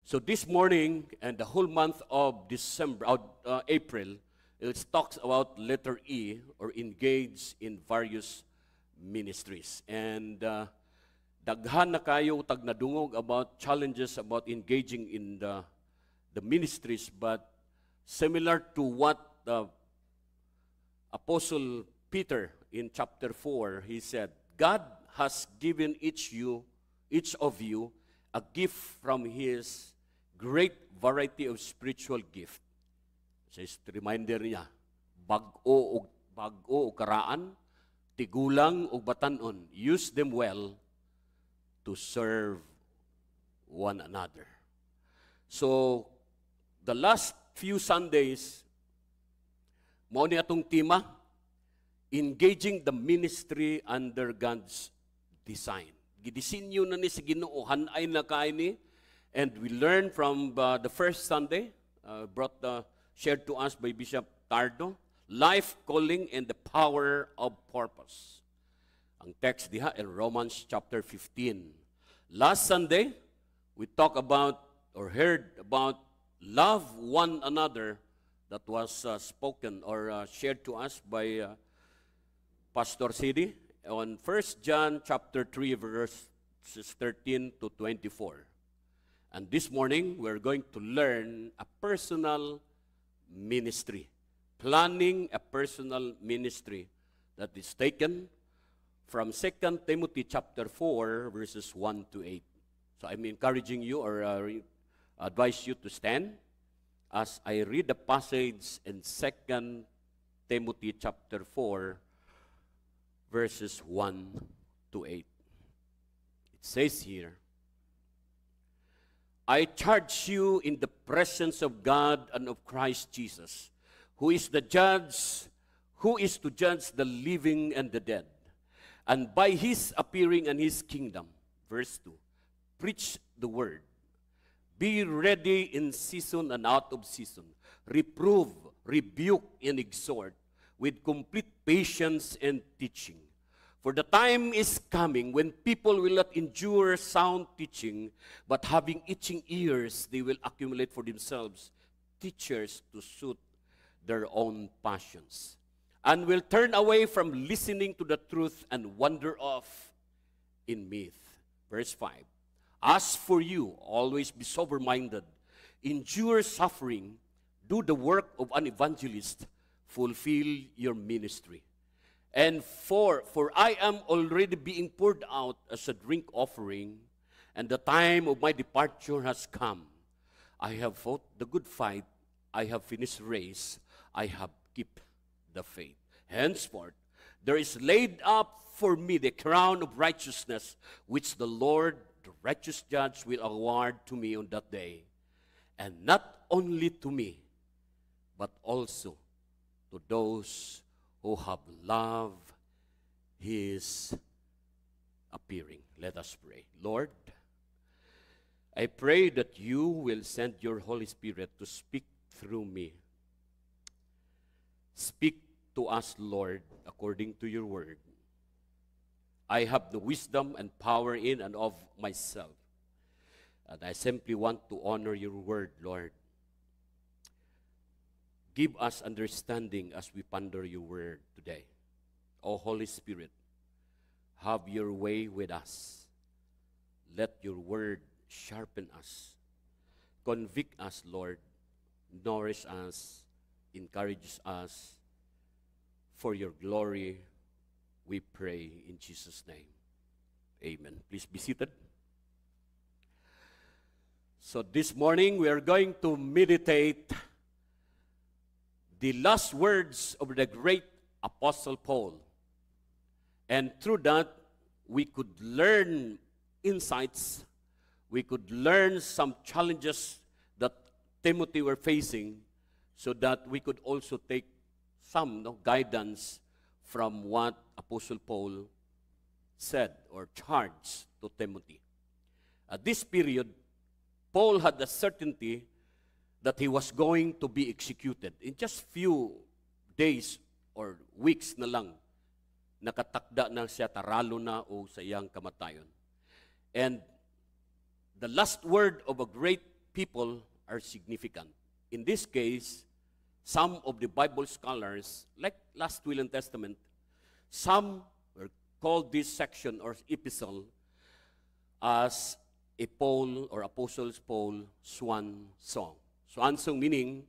So this morning and the whole month of April, it talks about letter E, or engage in various ministries. And daghan na kayo tag nadungog about challenges about engaging in the ministries, but similar to what Apostle Peter in chapter 4, he said, God has given each of you a gift from His great variety of spiritual gift. So, reminder niya, bag-o o karaan, tigulang o batanon, use them well to serve one another. So, the last few Sundays, mao ni atong tema, engaging the ministry under God's design. Gidisinyo na ni sa Ginoo, hanay na kaay ni, and we learned from the first Sunday, shared to us by Bishop Tardo, life, calling, and the power of purpose. Ang text diha in Romans chapter 15. Last Sunday, we talked about or heard about love one another, that was spoken or shared to us by Pastor Sidi on 1 John chapter 3 verses 13 to 24. And this morning, we're going to learn a personal ministry, planning a personal ministry that is taken from 2 Timothy chapter 4 verses 1 to 8. So I'm encouraging you or advise you to stand as I read the passage in 2 Timothy chapter 4 verses 1 to 8. It says here, I charge you in the presence of God and of Christ Jesus, who is to judge the living and the dead, and by His appearing and His kingdom. Verse 2, preach the word. Be ready in season and out of season. Reprove, rebuke, and exhort with complete patience and teaching. For the time is coming when people will not endure sound teaching, but having itching ears, they will accumulate for themselves teachers to suit their own passions, and will turn away from listening to the truth and wander off in myth. Verse 5, as for you, always be sober-minded, endure suffering, do the work of an evangelist, fulfill your ministry. And for I am already being poured out as a drink offering, and the time of my departure has come. I have fought the good fight, I have finished the race, I have kept the faith. Henceforth, there is laid up for me the crown of righteousness, which the Lord, the righteous judge, will award to me on that day. And not only to me, but also to those who have loved His appearing. Let us pray. Lord, I pray that you will send your Holy Spirit to speak through me. Speak to us, Lord, according to your word. I have the wisdom and power in and of myself, and I simply want to honor your word, Lord. Give us understanding as we ponder your word today. O Holy Spirit, have your way with us. Let your word sharpen us. Convict us, Lord. Nourish us. Encourage us. For your glory, we pray in Jesus' name. Amen. Please be seated. So this morning, we are going to meditate the last words of the great Apostle Paul. And through that, we could learn insights, we could learn some challenges that Timothy were facing, so that we could also take some guidance from what Apostle Paul said or charged to Timothy. At this period, Paul had the certainty that he was going to be executed. In just few days or weeks na lang, nakatakda na siya, taralo na o sa iyang kamatayon. And the last word of a great people are significant. In this case, some of the Bible scholars, like last Will and Testament, some called this section or epistle as a Paul or Apostles Paul swan song. Swan song meaning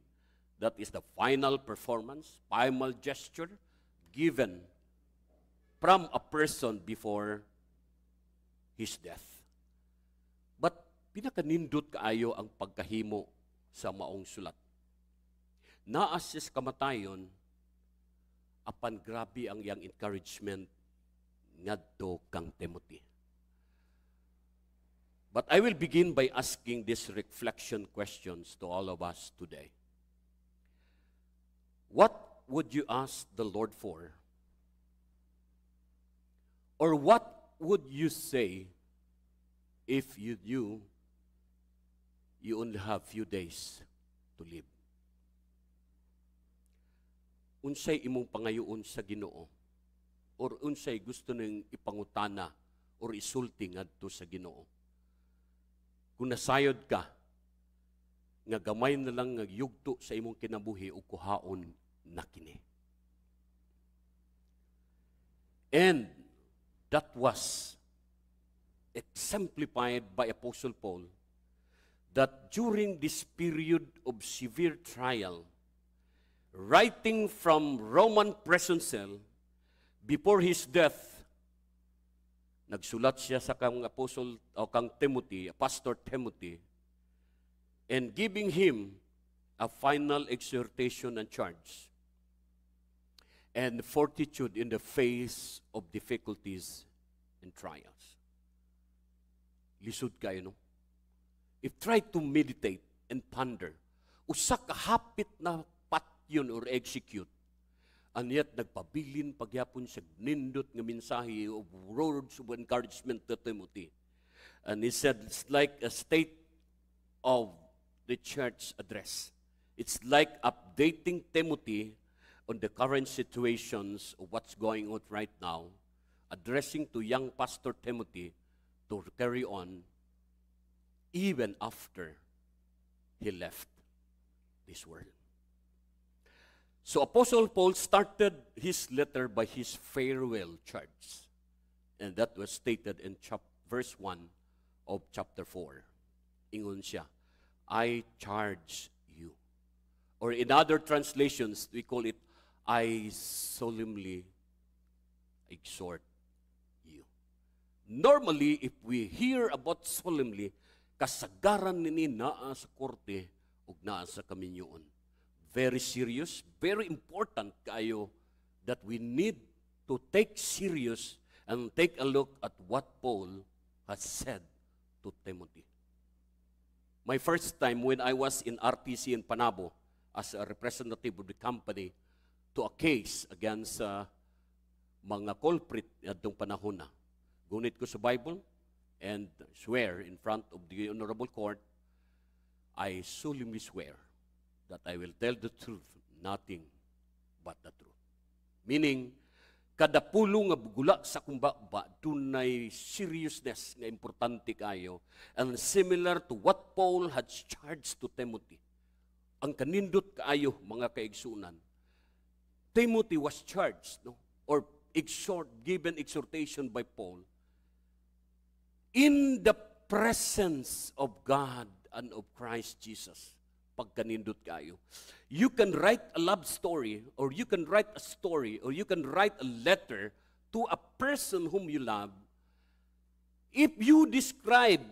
that is the final performance, final gesture given from a person before his death. But pinakanindot kaayo ang pagkahimo sa maong sulat. Naas sa kamatayon, apan grabe ang iyang encouragement ngadto kang Timothy. But I will begin by asking these reflection questions to all of us today. What would you ask the Lord for? Or what would you say if you knew you only have few days to live? Unsay imong pangayoon sa Ginoo? Or unsay gusto nang ipangutana or isulti ngadto sa Ginoo? Kung nasayod ka, nga gamay na lang nga yugto sa imong kinabuhi o kuhaon na kini. And that was exemplified by Apostle Paul that during this period of severe trial, writing from Roman prison cell before his death, nagsulat siya sa kang apostle o kang Timothy, Pastor Timothy, and giving him a final exhortation and charge and fortitude in the face of difficulties and trials. Lisod kayo, no? If try to meditate and ponder, usa ka hapit na patyon or execute, and yet nagpabilin pagyapon sa nindot nga mensahe of words of encouragement to Timothy. And he said, it's like a state of the church address. It's like updating Timothy on the current situations of what's going on right now, addressing to young Pastor Timothy to carry on even after he left this world. So Apostle Paul started his letter by his farewell charge. And that was stated in verse 1 of chapter 4. Ingon siya, I charge you. Or in other translations, we call it, I solemnly exhort you. Normally, if we hear about solemnly, kasagaran nini naa sa korte ug naa sa kaminyoon. Very serious, very important kayo that we need to take serious and take a look at what Paul has said to Timothy. My first time when I was in RTC in Panabo as a representative of the company to a case against mga culprit atong panahon na. Gunit ko sa Bible and swear in front of the honorable court, I solemnly swear that I will tell the truth, nothing but the truth. Meaning, kada pulo nga gula sa kumbaba, dunay seriousness nga importante kayo, and similar to what Paul had charged to Timothy. Ang kanindot kaayo, mga kaigsunan, Timothy was charged, no? Or given exhortation by Paul, in the presence of God and of Christ Jesus. Pagkanindot kayo. You can write a love story, or you can write a story, or you can write a letter to a person whom you love. If you describe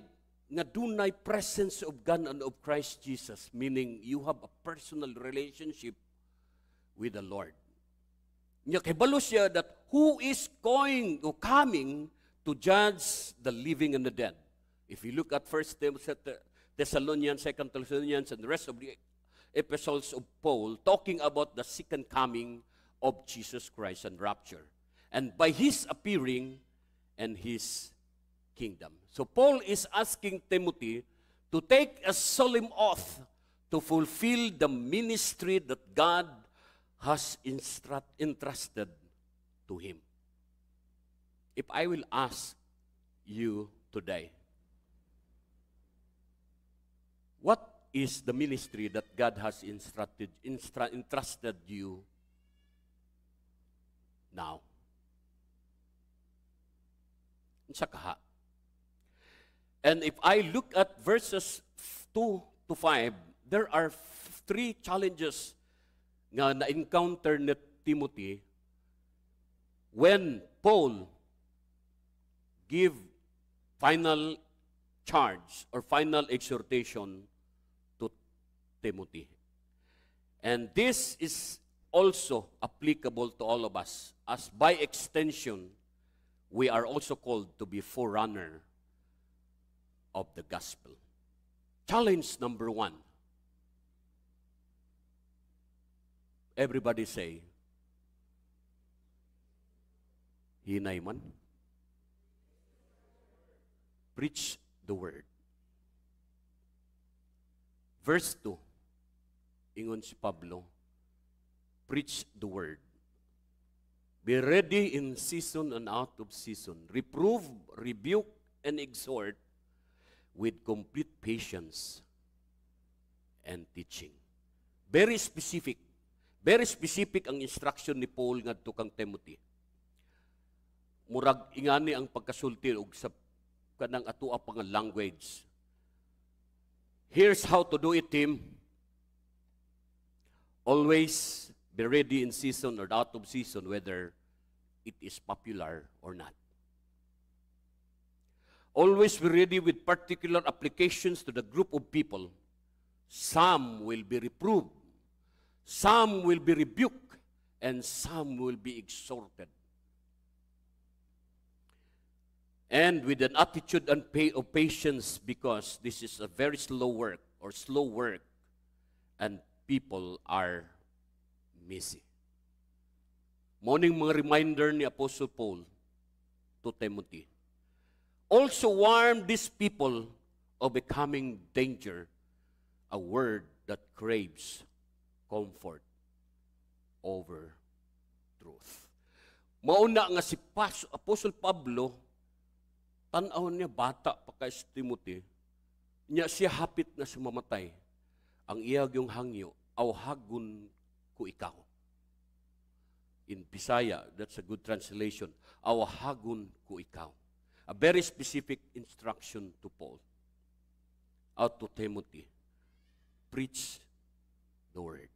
nga dunay presence of God and of Christ Jesus, meaning you have a personal relationship with the Lord. Nya kahibalo siya that who is going or coming to judge the living and the dead. If you look at 1 Thessalonians, 2 Thessalonians, and the rest of the epistles of Paul, talking about the second coming of Jesus Christ and rapture, and by his appearing and his kingdom. So Paul is asking Timothy to take a solemn oath to fulfill the ministry that God has entrusted to him. If I will ask you today, What is the ministry that God has entrusted you now? Unsa kaha? And if I look at verses 2 to 5, there are three challenges nga na-encounter ni Timothy when Paul give final charge or final exhortation to Timothy. And this is also applicable to all of us, as by extension, we are also called to be forerunner of the gospel. Challenge number 1. Everybody say, hinay man. Preach the word. Verse 2, ingon si Pablo, preach the word. Be ready in season and out of season. Reprove, rebuke, and exhort with complete patience and teaching. Very specific. Very specific ang instruction ni Paul ngadto kang Timothy. Murag ingani ang pagkasulti og sa kanang atua pang language. Here's how to do it, Tim. Always be ready in season or out of season, whether it is popular or not. Always be ready with particular applications to the group of people. Some will be reproved, some will be rebuked, and some will be exhorted. And with an attitude of patience, because this is a very slow work, and people are messy. Morning mga reminder ni Apostle Paul to Timothy. Also warn these people of a coming danger, a word that craves comfort over truth. Mauna nga si Apostle Pablo, tanaw niya bata pa kay Timothy, niya siya hapit na sumamatay. Ang iyag yung hangyo, awhagon ko ikaw. In Bisaya, that's a good translation. Awhagon ko ikaw. A very specific instruction to Paul. Out to Timothy. Preach the word.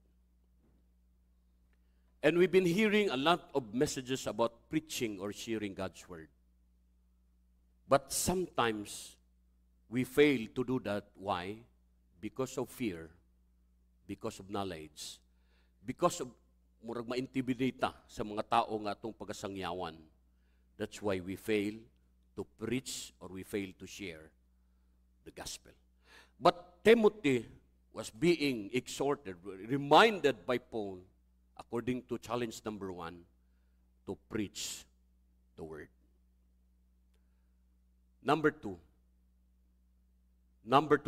And we've been hearing a lot of messages about preaching or sharing God's word. But sometimes we fail to do that. Why? Because of fear, because of knowledge, because of murag ma-intimidate sa mga tao nga atong pagasangyawan. That's why we fail to preach or we fail to share the gospel. But Timothy was being exhorted, reminded by Paul, according to challenge number 1, to preach the word. Number 2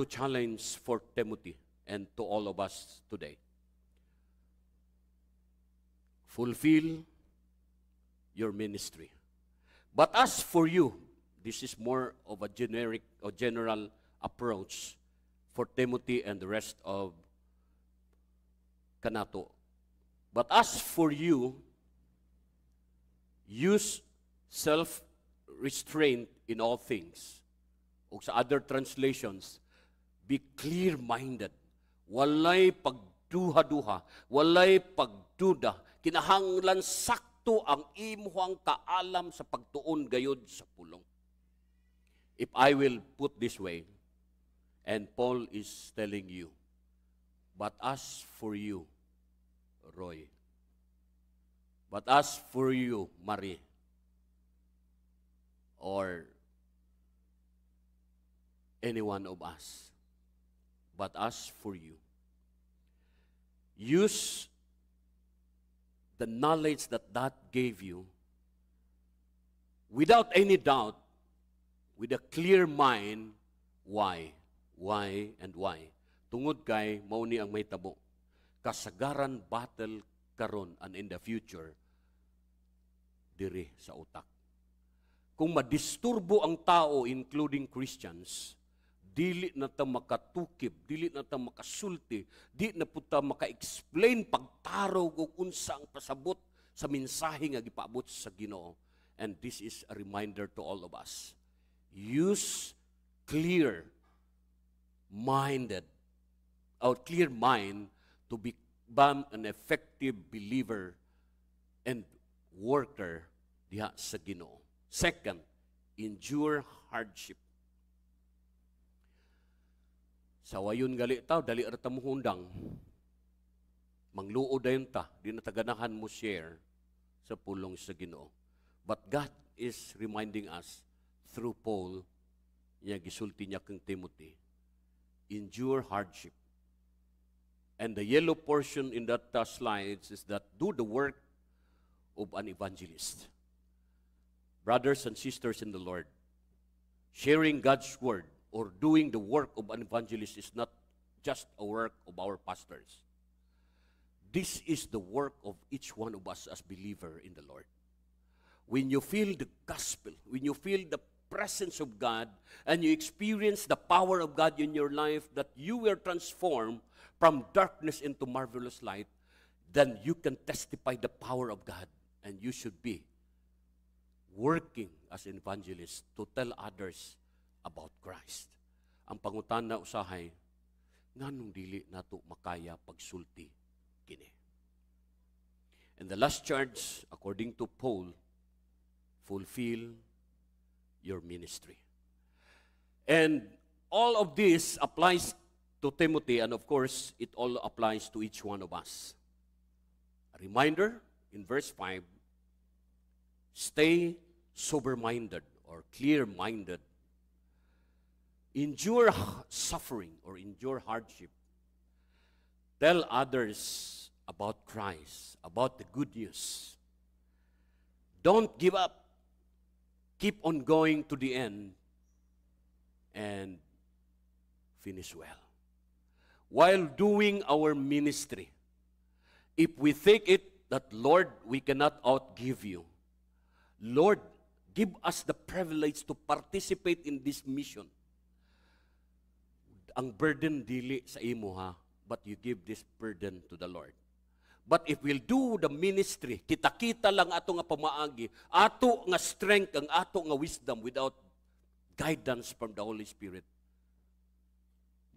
challenge for Timothy and to all of us today. Fulfill your ministry. But as for you, this is more of a generic or general approach for Timothy and the rest of Kanato. But as for you, use self-restraint in all things. O sa other translations, be clear-minded. Walay pagduha-duha, walay pagduda, kinahanglan sakto ang imuhang kaalam sa pagtuon gayud sa pulong. If I will put this way, and Paul is telling you, but as for you, Roy, but as for you, Marie, or any one of us, but as for you, use the knowledge that gave you without any doubt, with a clear mind. Why? Why and why? Tungod kay mauni ang may tabo. Kasagaran battle karon and in the future diri sa utak. Kung madisturbo ang tao, including Christians, dili na ta makatukib, dili na ta makasulti, di na po ta maka-explain pagtaraw kung unsa ang pasabot sa mensahe nga gipaabot sa Ginoo. And this is a reminder to all of us. Use clear-minded, or clear mind to become an effective believer and worker diha sa Ginoo. Second, endure hardship. Sa wayon gali taw, dali rata mo hundang. Mangluod dayon ta, di na taganahan mo share sa pulong sa Ginoo. But God is reminding us through Paul, niya gisulti niya kang Timothy, endure hardship. And the yellow portion in that slides is that do the work of an evangelist. Brothers and sisters in the Lord, sharing God's word or doing the work of an evangelist is not just a work of our pastors. This is the work of each one of us as believer in the Lord. When you feel the gospel, when you feel the presence of God, and you experience the power of God in your life, that you were transformed from darkness into marvelous light, then you can testify the power of God, and you should be working as an evangelist to tell others about Christ. Ang pangutana usahay, nganong dili nato makaya pagsulti kini. And the last charge, according to Paul, fulfill your ministry. And all of this applies to Timothy, and of course, it all applies to each one of us. A reminder in verse 5, stay sober-minded or clear-minded. Endure suffering or endure hardship. Tell others about Christ, about the good news. Don't give up. Keep on going to the end and finish well. While doing our ministry, if we think it that, Lord, we cannot outgive you, Lord, give us the privilege to participate in this mission. Ang burden dili sa imo ha, but you give this burden to the Lord. But if we'll do the ministry, kita-kita lang ato nga pamaagi, ato nga strength, ang ato nga wisdom without guidance from the Holy Spirit,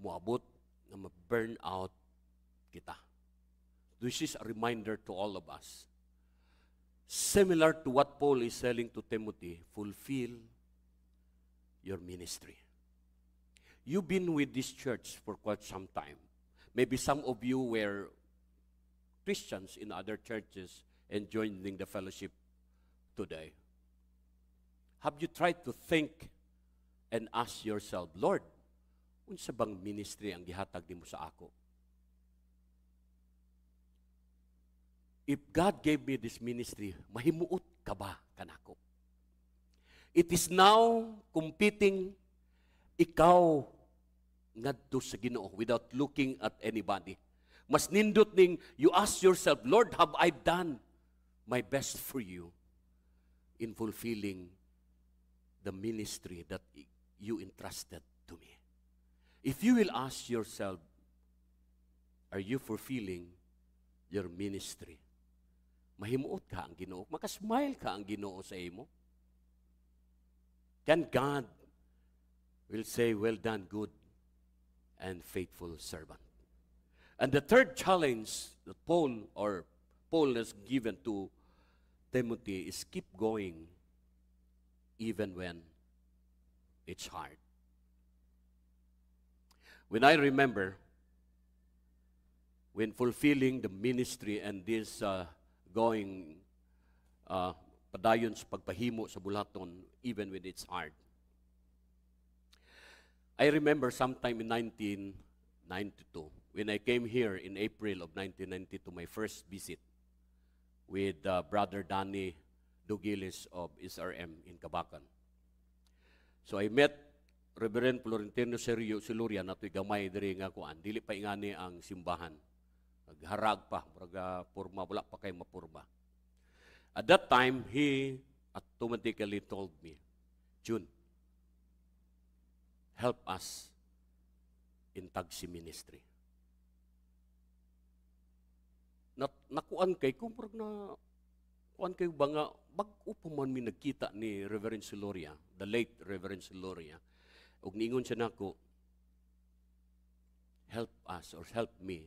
muabot nga ma-burn out kita. This is a reminder to all of us. Similar to what Paul is telling to Timothy, fulfill your ministry. You've been with this church for quite some time. Maybe some of you were Christians in other churches and joining the fellowship today. Have you tried to think and ask yourself, Lord, unsa bang ministry ang gihatag nimo sa ako? If God gave me this ministry, mahimuot ka ba kanako? It is now competing ikaw ngadto sa Ginoo without looking at anybody. Mas nindot ning you ask yourself, Lord, have I done my best for you in fulfilling the ministry that you entrusted to me? If you will ask yourself, are you fulfilling your ministry? Mahimuot ka ang Ginoo, makasmile ka ang Ginoo sa imo. Can God will say, well done, good and faithful servant. And the third challenge that Paul has given to Timothy is keep going even when it's hard. When I remember, when fulfilling the ministry and this going padayon sa pagpahimo sa bulaton, even when it's hard. I remember sometime in 1992, when I came here in April of 1992, my first visit with Brother Danny Dugilis of SRM in Cabacan. So I met Reverend Florentino Siluria na ito'y gamay diri nga kuan. Dili pa ingani ang simbahan. Nagharag pa, purma, wala pa kay mapurma. At that time, he automatically told me, June, help us in Tagsi Ministry. Nakuan kay, kung na, kuan kay ba nga, bag-o pa man mi nagkita ni Reverend Siloria, the late Reverend Siloria, ug niingon siya nako, help us or help me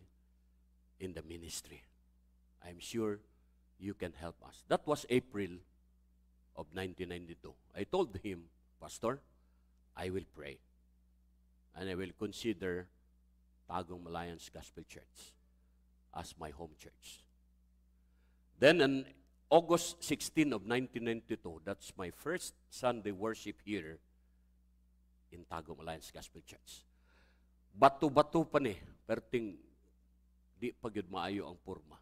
in the ministry. I'm sure you can help us. That was April of 1992. I told him, Pastor, I will pray. And I will consider Tagum Alliance Gospel Church as my home church. Then on August 16 of 1992, that's my first Sunday worship here in Tagum Alliance Gospel Church. Bato-bato pa ni, perting di pa gyud maayo ang purma.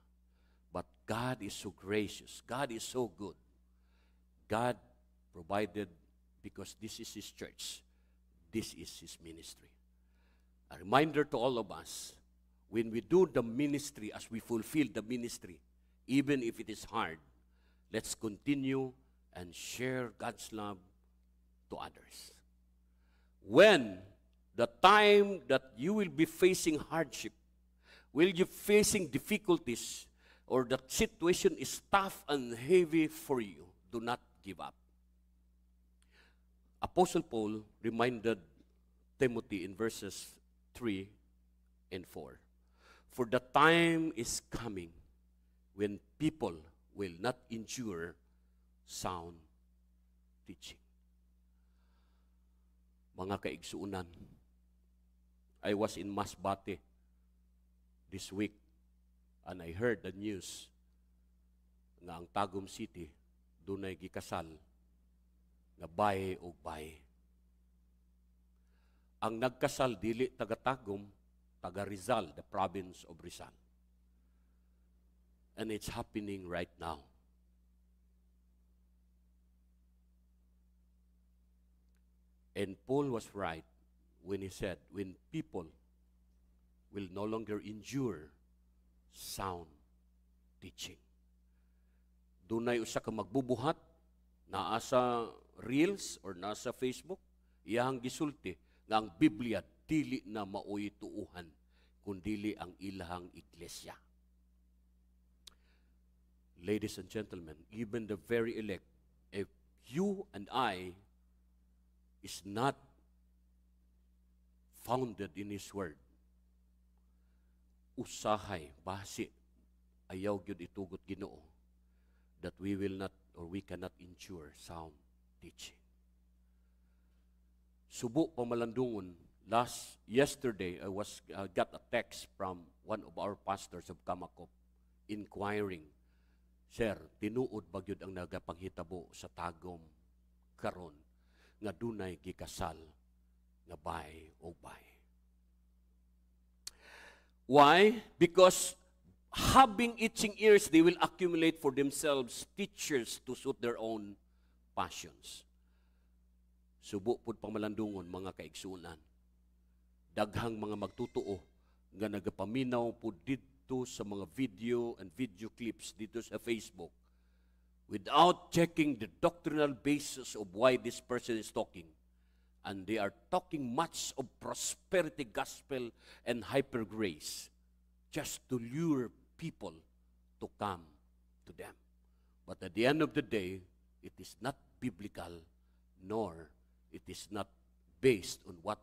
But God is so gracious. God is so good. God provided, because this is His church. This is His ministry. A reminder to all of us, when we do the ministry, as we fulfill the ministry, even if it is hard, let's continue and share God's love to others. When the time that you will be facing hardship, will you facing difficulties, or the situation is tough and heavy for you, do not give up. Apostle Paul reminded Timothy in verses 3 and 4. For the time is coming when people will not endure sound teaching. Mga kaigsuunan, I was in Masbate this week and I heard the news na ang Tagum City dunay gikasal nga baye o baye. Ang nagkasal dili taga Tagum, taga Rizal, the province of Rizal. And it's happening right now. And Paul was right when he said, when people will no longer endure sound teaching. Dunay usa ka magbubuhat, naa sa Reels or nasa Facebook, iyang gisulti nga ang Biblia dili na maoy tuuhan, kundili ang ilahang iglesia. Ladies and gentlemen, even the very elect, if you and I is not founded in His Word, usahay, basi, ayaw gyud itugot Ginoo, that we will not or we cannot endure sound teaching. Subo pamalandungon, yesterday I got a text from one of our pastors of Kamakop inquiring, Sir, tinuod ba gyud ang nagapanghitabo sa Tagum karon nga dunay gikasal nga baye o baye? Why? Because having itching ears, they will accumulate for themselves teachers to suit their own passions. Subo pud pamalandungon, mga kaigsunan. Daghang mga magtutuo nga nagapaminaw pud dito sa mga video and video clips dito sa Facebook without checking the doctrinal basis of why this person is talking. And they are talking much of prosperity gospel and hyper grace just to lure people to come to them. But at the end of the day, it is not biblical, nor it is not based on what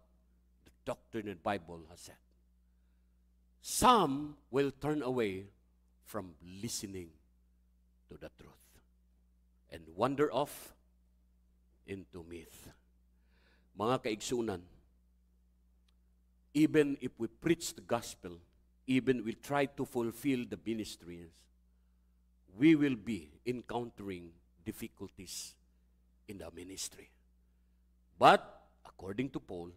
the doctrine and Bible has said. Some will turn away from listening to the truth and wander off into myth. Mga kaigsunan, even if we preach the gospel, even we try to fulfill the ministries, we will be encountering difficulties in the ministry. But, according to Paul,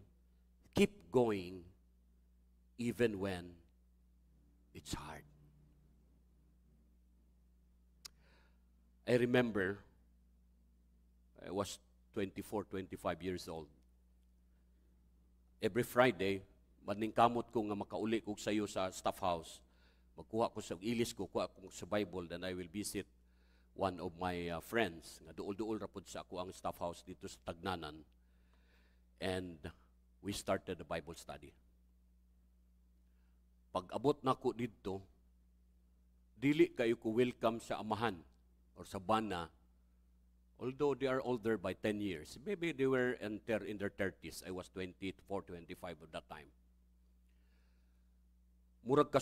keep going even when it's hard. I remember I was 24, 25 years old. Every Friday, maningkamot ko nga makauli ko sayo sa staff house. Magkuha ko sa ilis ko, kuha ko sa Bible, then I will visit one of my friends. Nga duol-duol rapod sa ako ang staff house dito sa Tagnanan. And we started a Bible study. pag-abot nako didto, dili kayo ko welcome sa amahan or sa bana. Although they are older by 10 years. Maybe they were in their 30s. I was 24, 25 at that time. Murag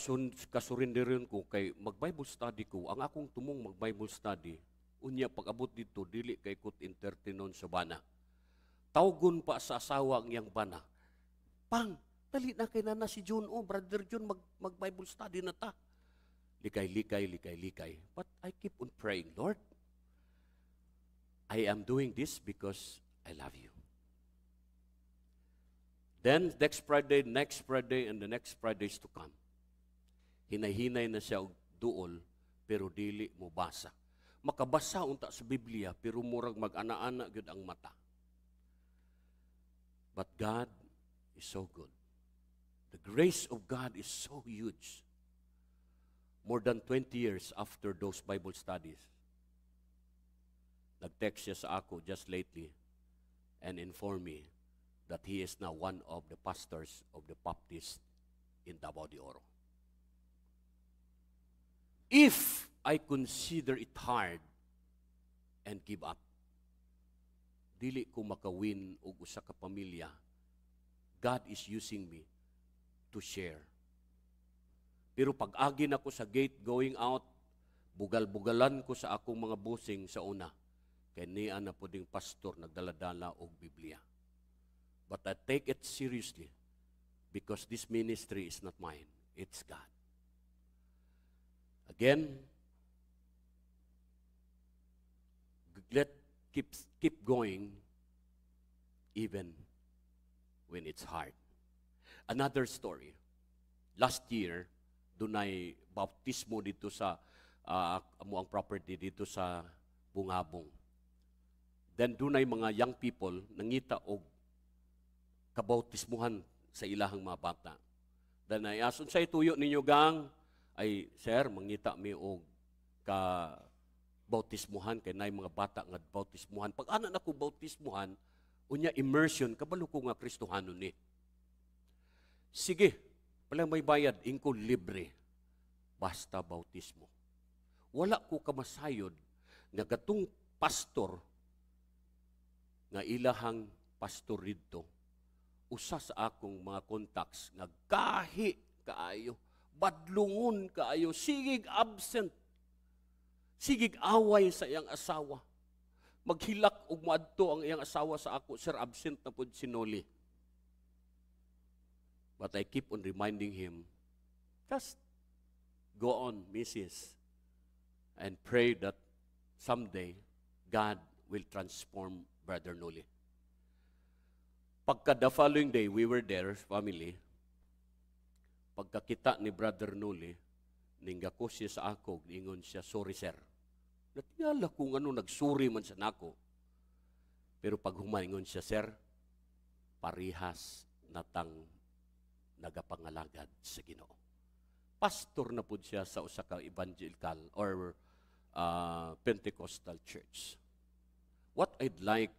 kasurindirin ko kay mag-Bible study ko. Ang akong tumong mag-Bible study, unya pag-abot dito, dili kay kut entertainon sa bana. Tawgon pa sa asawa ang iyang bana. Pang, dali na kay nana si John. Oh, Brother John, mag-Bible study na ta. Likay. But I keep on praying, Lord, I am doing this because I love you. Then, next Friday, and the next Fridays to come, hinay-hinay na siya og duol, pero dili mo basa. Makabasa unta sa Biblia, pero murag mag-ana-ana gyud ang mata. But God is so good. The grace of God is so huge. More than 20 years after those Bible studies, nag-text siya sa ako just lately and informed me that he is now one of the pastors of the Baptist in Davao de Oro. If I consider it hard and give up, dili ko makawin og usa ka pamilya, God is using me to share. Pero pag-agi na ko sa gate going out, bugal-bugalan ko sa akong mga busing sa una. Kaya niya na po ding pastor nagdaladala og Biblia. But I take it seriously because this ministry is not mine. It's God. Again, keep going even when it's hard. Another story. Last year, dunay baptismo dito sa amo ang property dito sa Bungabong. Then dunay mga young people nangita og kabautismuhan sa ilahang mga bata. Then ay ason sa ituyo ninyo gang ay sir mangita mi og ka bautismuhan kay nay mga bata nga bautismuhan. Pag ana nako bautismuhan unya immersion kabalo ko nga Kristohanon ni. Sige, wala may bayad, ingko libre. Basta bautismo. Wala ko kamasayod nga gatong pastor nga ilahang pastor dito. Usa sa akong mga contacts nga gahi kaayo, badlungon kaayo, sigig absent. Sigig away sa iyang asawa. Maghilak og maadto ang iyang asawa sa ako, sir absent na pud sinoli. But I keep on reminding him, just go on, Mrs., and pray that someday God will transform Brother Noli. Pagka the following day, we were there, family. Pagkakita ni Brother Noli, ninggako siya sa ako, ingon siya, sorry sir. Natiyala kung ano, nagsuri man sa nako. Pero pag humaingon siya, sir, parihas natang nagapangalagad sa Ginoo. Pastor na po siya sa usa ka evangelical or Pentecostal church. What I'd like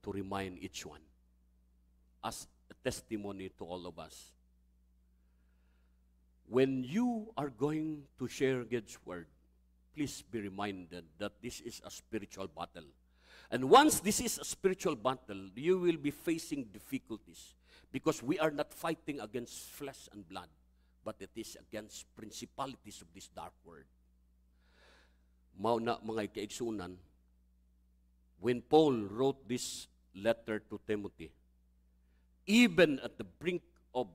to remind each one as a testimony to all of us, when you are going to share God's word, please be reminded that this is a spiritual battle. And once this is a spiritual battle, you will be facing difficulties. Because we are not fighting against flesh and blood, but it is against principalities of this dark world. Mao na mga kaigsunan, when Paul wrote this letter to Timothy, even at the brink of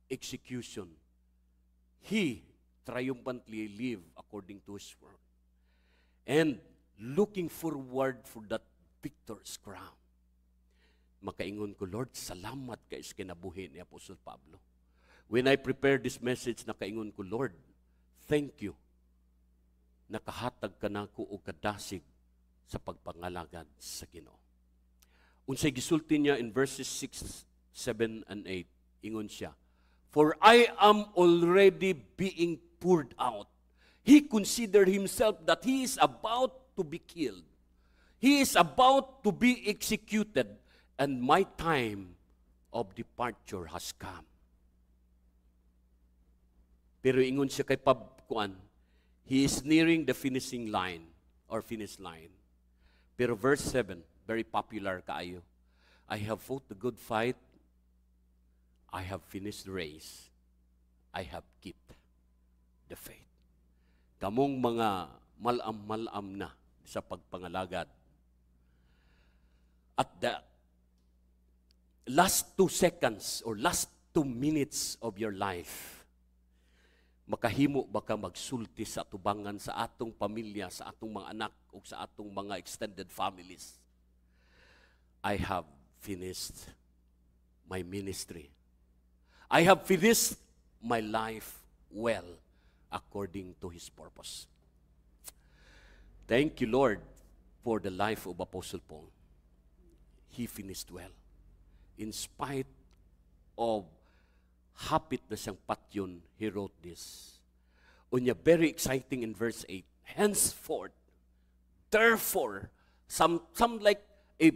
execution, he triumphantly lived according to his word. And looking forward for that victor's crown. Makaingon ko, Lord, salamat kay sa kinabuhi ni Apostol Pablo. When I prepared this message, nakaingon ko, Lord, thank you. Nakahatag ka na ko o kadasig sa pagpangalagad sa Ginoo. Unsay gisulti niya in verses 6, 7, and 8, ingon siya, for I am already being poured out. He considered himself that he is about to be killed. He is about to be executed. And my time of departure has come. Pero ingon siya kay Pabkuan, he is nearing the finishing line or finish line. Pero verse 7, very popular kaayo. I have fought the good fight. I have finished the race. I have kept the faith. Kamong mga malam-malam na sa pagpangalagad. At the last 2 seconds or last 2 minutes of your life, makahimo ba ka magsulti sa atubangan sa atong pamilya, sa atong mga anak, o sa atong mga extended families? I have finished my ministry. I have finished my life well according to His purpose. Thank you, Lord, for the life of Apostle Paul. He finished well. In spite of hapit na siyang patyon, he wrote this. Unya, very exciting in verse 8. Henceforth, therefore, some like a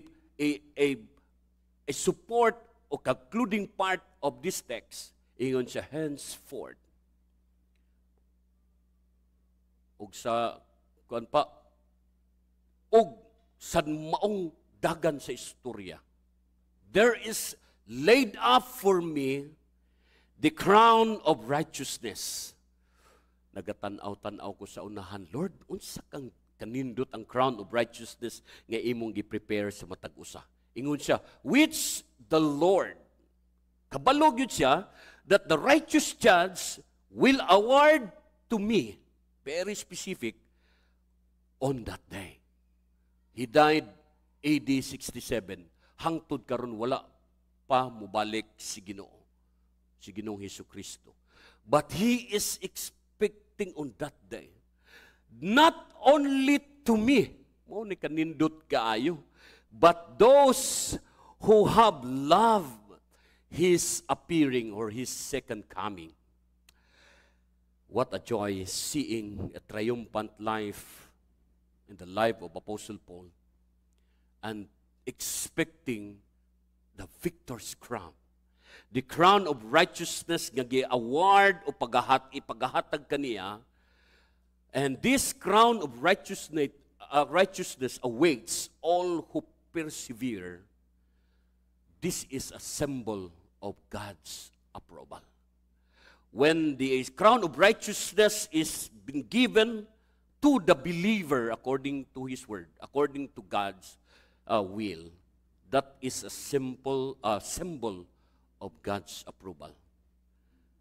support o concluding part of this text, ingon siya, henceforth. Og sa, kuan pa, og sa maong dagan sa istorya, there is laid up for me the crown of righteousness. Nagatanaw-tanaw ko sa unahan, Lord, unsa kang kanindot ang crown of righteousness nga imong gi-prepare sa matag usa. Ingon siya, which the Lord, kabalog yun siya, that the righteous judge will award to me, very specific, on that day. He died AD 67. Hangtod karon wala pa mubalik si Ginoo. Si Ginoong Hesukristo. But He is expecting on that day, not only to me, mo ni kanindot kaayo, but those who have loved His appearing or His second coming. What a joy seeing a triumphant life in the life of Apostle Paul and expecting the victor's crown. The crown of righteousness nga gi-award o ipagahatag kaniya. And this crown of righteousness awaits all who persevere. This is a symbol of God's approval. When the crown of righteousness is been given to the believer according to His word, according to God's will, that is a symbol of God's approval.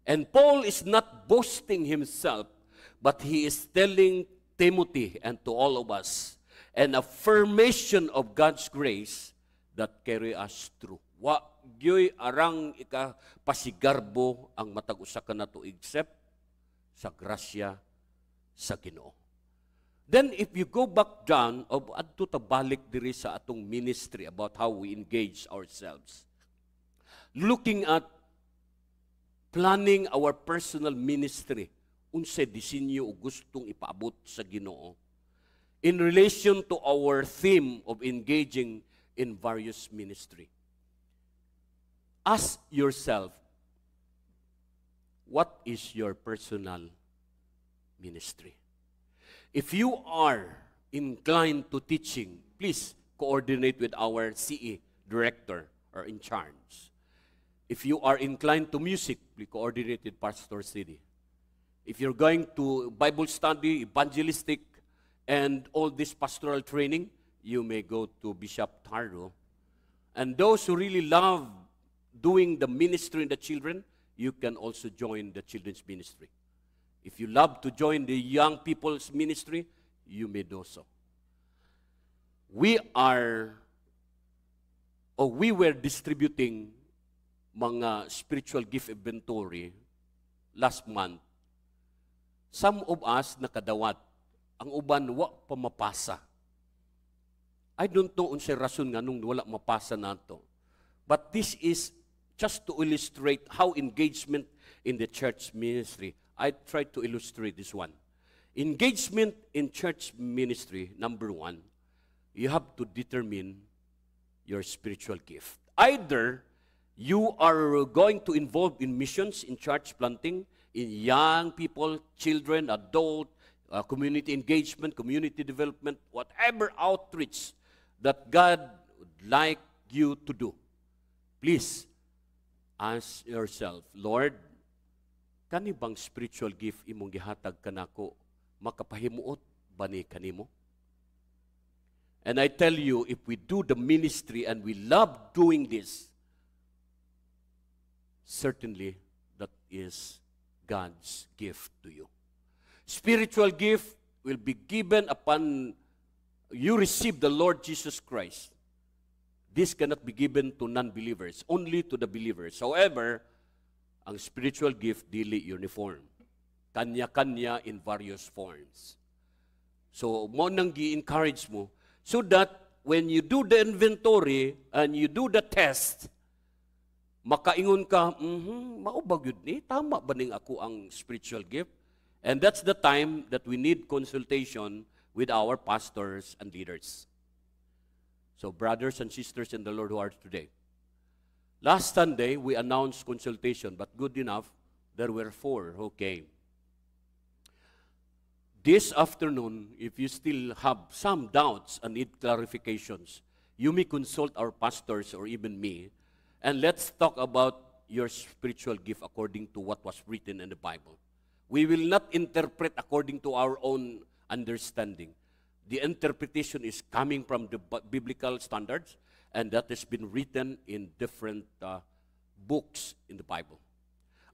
And Paul is not boasting himself, but he is telling Timothy and to all of us an affirmation of God's grace that carry us through. Wa gyoy arang ikapasigarbo ang matag usa ka nato except sa grasya sa Ginoo. Then if you go back down of adto ta balik diri sa atong ministry about how we engage ourselves, looking at planning our personal ministry, unsay disenyo o gustong ipaabot sa Ginoo in relation to our theme of engaging in various ministry. Ask yourself, what is your personal ministry? If you are inclined to teaching, please coordinate with our CE director or in charge. If you are inclined to music, please coordinate with Pastor City. If you're going to Bible study, evangelistic, and all this pastoral training, you may go to Bishop Tardo. And those who really love doing the ministry in the children, you can also join the children's ministry. If you love to join the young people's ministry, you may do so. We were distributing mga spiritual gift inventory last month. Some of us nakadawat, ang uban wa pa mapasa. I don't know unsay rason nga nung wala mapasa nato. But this is just to illustrate how engagement in the church ministry. I try to illustrate this one. Engagement in church ministry, number one, you have to determine your spiritual gift. Either you are going to involve in missions, in church planting, in young people, children, adult, community engagement, community development, whatever outreach that God would like you to do. Please ask yourself, Lord, kani bang spiritual gift imong gihatag kanako makapahimuot ba ni kanimo? And I tell you, if we do the ministry and we love doing this, certainly that is God's gift to you. Spiritual gift will be given upon you receive the Lord Jesus Christ. This cannot be given to non-believers, only to the believers. However, ang spiritual gift dili uniform. Kanya-kanya in various forms. So, mo nang gi-encourage mo, so that when you do the inventory and you do the test, makaingon ka, mao ba gyud ni? Tama ba ning ako ang spiritual gift? And that's the time that we need consultation with our pastors and leaders. So, brothers and sisters in the Lord who are today, last Sunday, we announced consultation, but good enough, there were 4 who came. This afternoon, if you still have some doubts and need clarifications, you may consult our pastors or even me, and let's talk about your spiritual gift according to what was written in the Bible. We will not interpret according to our own understanding. The interpretation is coming from the biblical standards, and that has been written in different books in the Bible.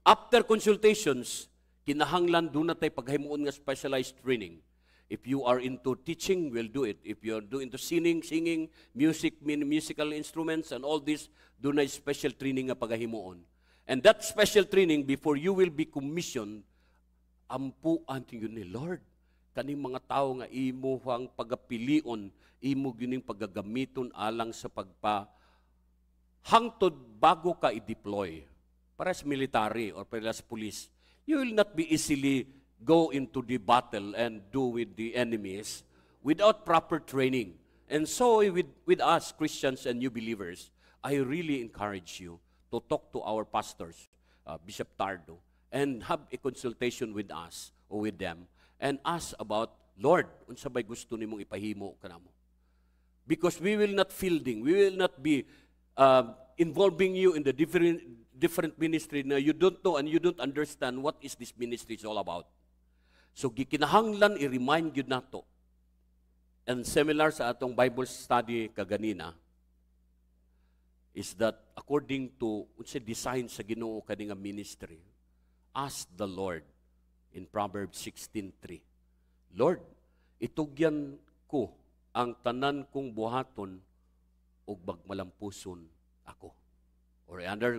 After consultations, kinahanglan doon na tayo paghimuon nga specialized training. If you are into teaching, we'll do it. If you are into singing, musical instruments, and all this, doon na special training nga paghimuon. And that special training, before you will be commissioned, ampuan yun ni Lord. Kaning mga tao nga imo hang pagapilion, imo gining pagagamiton alang sa hangtod bago ka i-deploy. Para sa military or para sa police, you will not be easily go into the battle and do with the enemies without proper training. And so with us, Christians and new believers, I really encourage you to talk to our pastors, Bishop Tardo, and have a consultation with us or with them, and ask about, Lord, unsa bay gusto nimong ipahimo kanamo? Because we will not fielding, we will not be involving you in the different ministry na you don't know and you don't understand what is this ministry is all about. So, gikinahanglan i-remind yun nato. And similar sa atong Bible study kaganina, is that according to unsa design sa Ginoo kani nga ministry, ask the Lord in Proverbs 16:3. Lord, itugyan ko ang tanan kong buhaton ug magmalampuson ako. Or under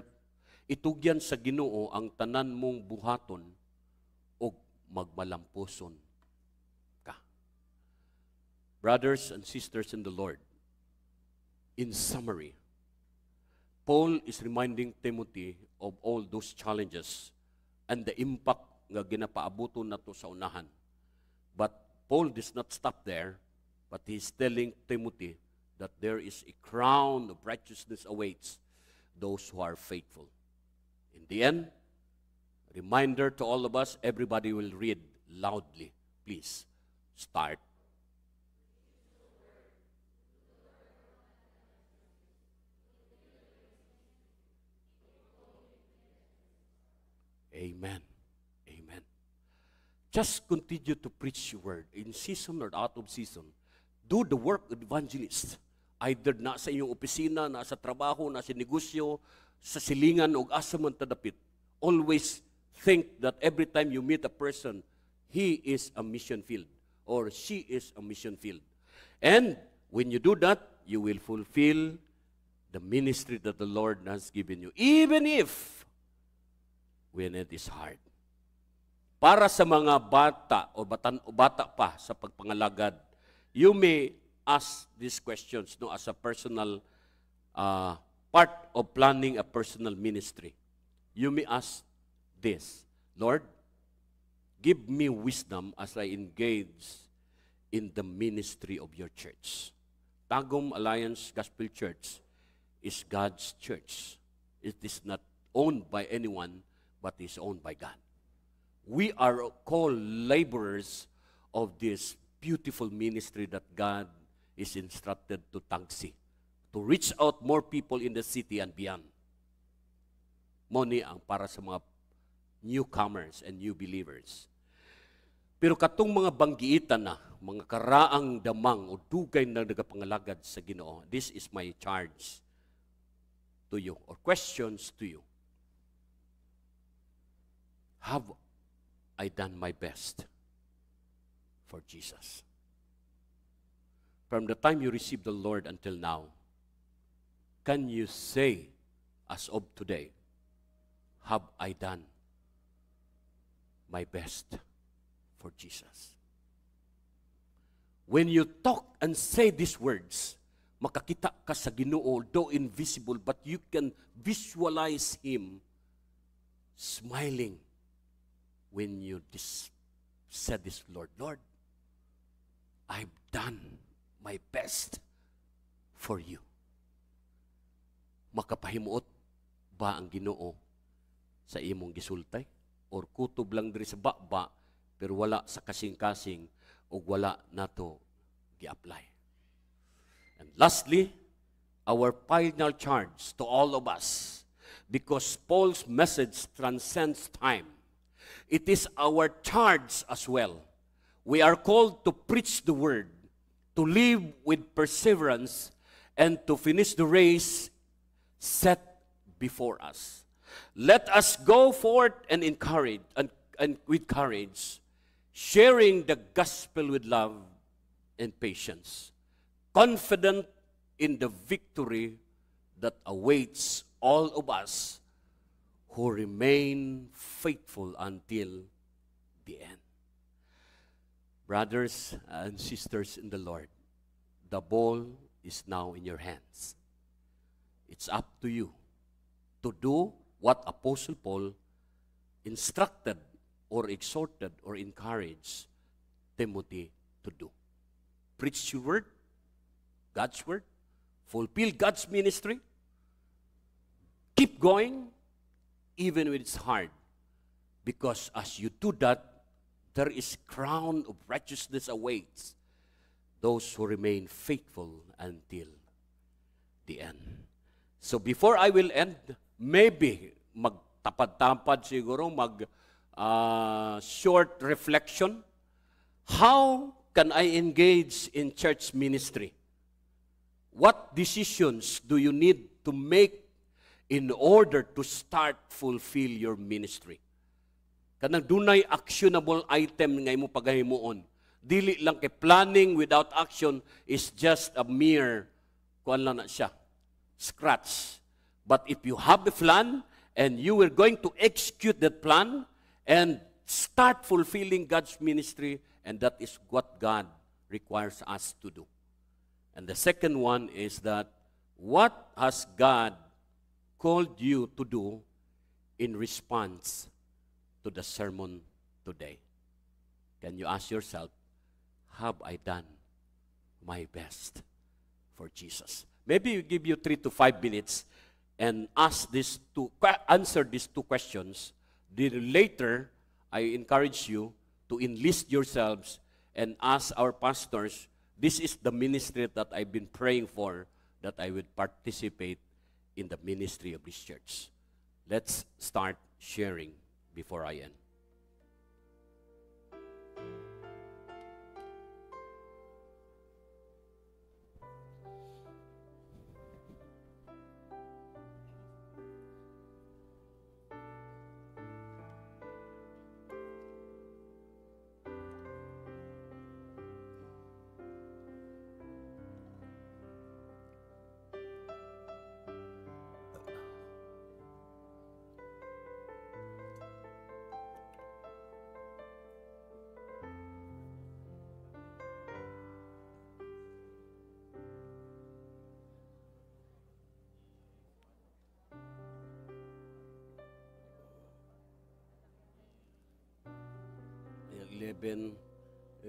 itugyan sa Ginoo ang tanan mong buhaton ug magmalampuson ka. Brothers and sisters in the Lord, in summary, Paul is reminding Timothy of all those challenges and the impact nga ginapaabuton nato sa unahan. But Paul does not stop there, but he is telling Timothy that there is a crown of righteousness awaits those who are faithful. In the end, reminder to all of us, everybody will read loudly. Please, start. Amen. Amen. Just continue to preach your word in season or out of season. Do the work of evangelist. Either na sa inyong opisina, na sa trabaho, na sa negosyo, sa silingan o asa man tadapit. Always think that every time you meet a person, he is a mission field or she is a mission field. And when you do that, you will fulfill the ministry that the Lord has given you. Even if when it is hard. Para sa mga bata o bata pa sa pagpangalagad, you may ask these questions no, as a personal part of planning a personal ministry. You may ask this, Lord, give me wisdom as I engage in the ministry of your church. Tagum Alliance Gospel Church is God's church. It is not owned by anyone, but is owned by God. we are co-laborers of this beautiful ministry that God is instructed to Tagsi, to reach out more people in the city and beyond. Moni ang para sa mga newcomers and new believers. Pero katong mga banggiitan na, mga karaang damang o dugay na nagapangalagad sa Ginoo, this is my charge to you, or questions to you. Have I done my best for Jesus? From the time you received the Lord until now, can you say, as of today, have I done my best for Jesus? When you talk and say these words, makakita ka sa Ginoo, though invisible, but you can visualize Him smiling when you said this, Lord, I've done my best for you. Makapahimuot ba ang Ginoo sa imong gisultay? Or kutob lang diri sa baba, pero wala sa kasing-kasing o wala nato gi-apply. And lastly, our final charge to all of us, because Paul's message transcends time, it is our charge as well. We are called to preach the word, to live with perseverance, and to finish the race set before us. Let us go forth and encourage and with courage, sharing the gospel with love and patience, confident in the victory that awaits all of us who remain faithful until the end. Brothers and sisters in the Lord, the ball is now in your hands. It's up to you to do what Apostle Paul instructed or exhorted or encouraged Timothy to do. Preach your word, God's word, fulfill God's ministry, keep going, even when it's hard. Because as you do that, there is crown of righteousness awaits those who remain faithful until the end. So before I will end, maybe magtapad-tapad siguro, short reflection. How can I engage in church ministry? What decisions do you need to make in order to start fulfill your ministry? Kanang dunay actionable item nga imo pagahimuon. Dili lang kay planning without action is just a mere kuan lang na siya, scratch. But if you have a plan and you are going to execute that plan and start fulfilling God's ministry, and that is what God requires us to do. And the second one is that what has God called you to do in response to the sermon today? Can you ask yourself, have I done my best for Jesus? Maybe you give you 3 to 5 minutes and answer these two questions. Then later, I encourage you to enlist yourselves and ask our pastors, this is the ministry that I've been praying for, that I would participate in the ministry of this church. Let's start sharing before I end.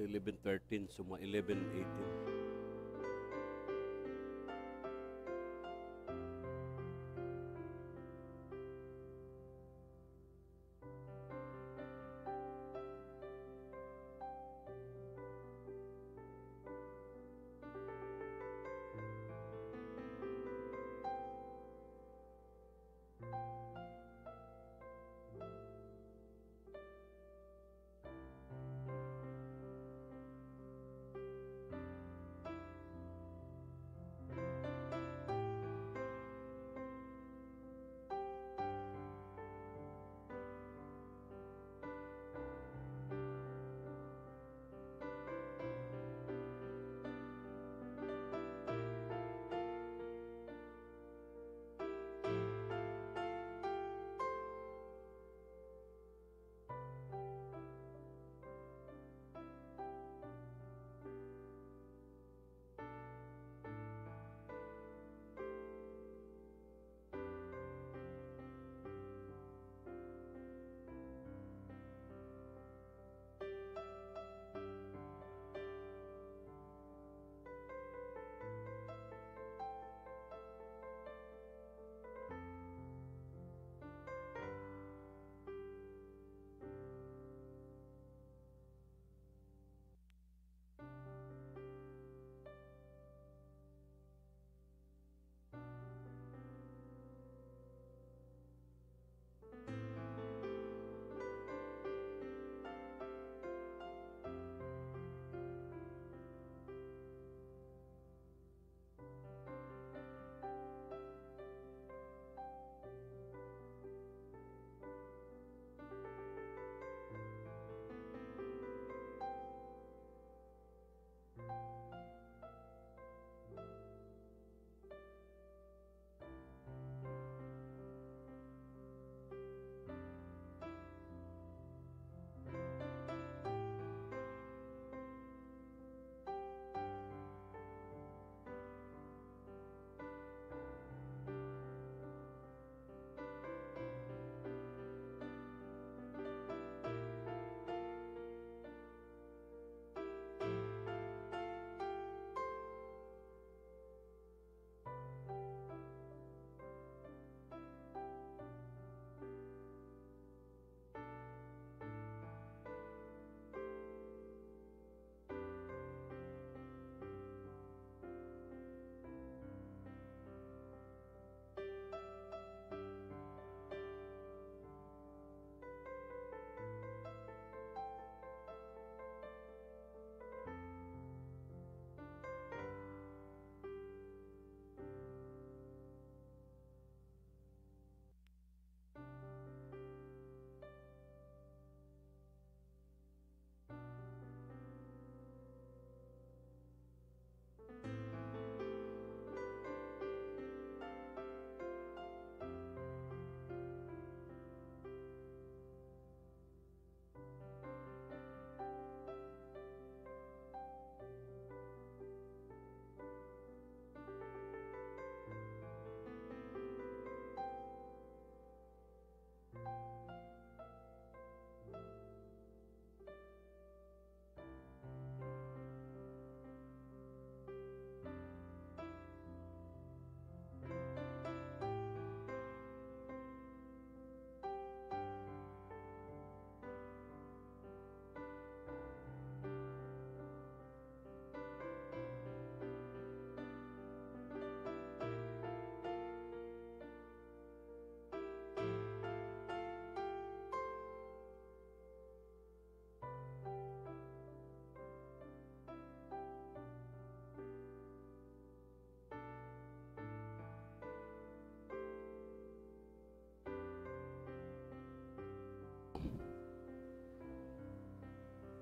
Eleven, 13, so 11, 18.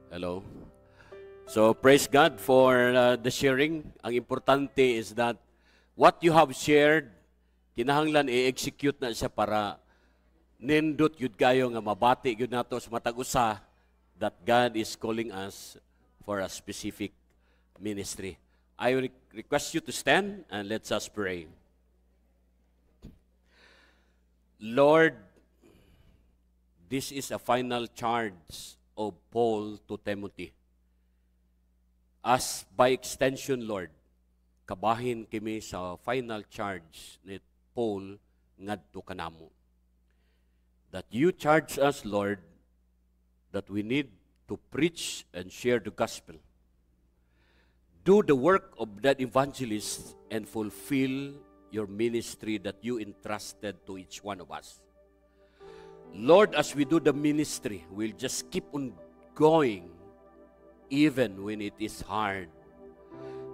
Hello. So praise God for the sharing. Ang importante is that what you have shared, kinahanglan i-execute na siya para nindot yun kayo nga mabati yun nato sa matag usa that God is calling us for a specific ministry. I request you to stand and let's us pray. Lord, this is a final charge of Paul to Timothy. As by extension, Lord, kabahin kami sa final charge ni Paul ngadto kanamo. That you charge us, Lord, that we need to preach and share the gospel. Do the work of that evangelist and fulfill your ministry that you entrusted to each one of us. Lord, as we do the ministry, we'll just keep on going even when it is hard.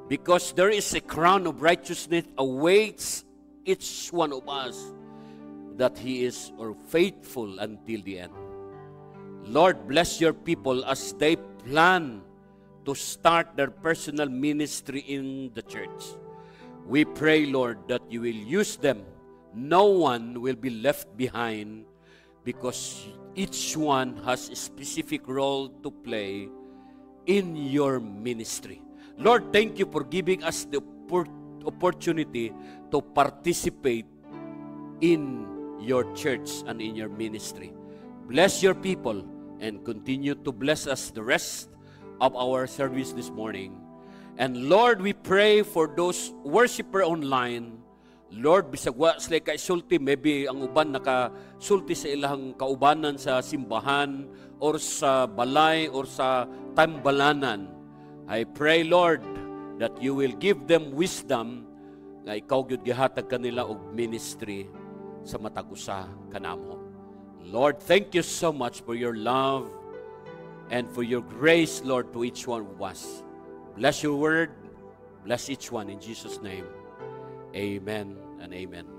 Because there is a crown of righteousness awaits each one of us that he is or faithful until the end. Lord, bless your people as they plan to start their personal ministry in the church. We pray, Lord, that you will use them. No one will be left behind because each one has a specific role to play in your ministry. Lord, thank you for giving us the opportunity to participate in your church and in your ministry. Bless your people and continue to bless us the rest of our service this morning. And Lord, we pray for those worshiper online. Lord, bisag wa sila kay sulti, maybe ang uban nakasulti sa ilang kaubanan sa simbahan or sa balay or sa tambalanan. I pray, Lord, that you will give them wisdom nga ikaw gyud gihatag kanila og ministry sa matag usa kanamo. Lord, thank you so much for your love and for your grace, Lord, to each one of us. Bless your word. Bless each one in Jesus' name. Amen and amen.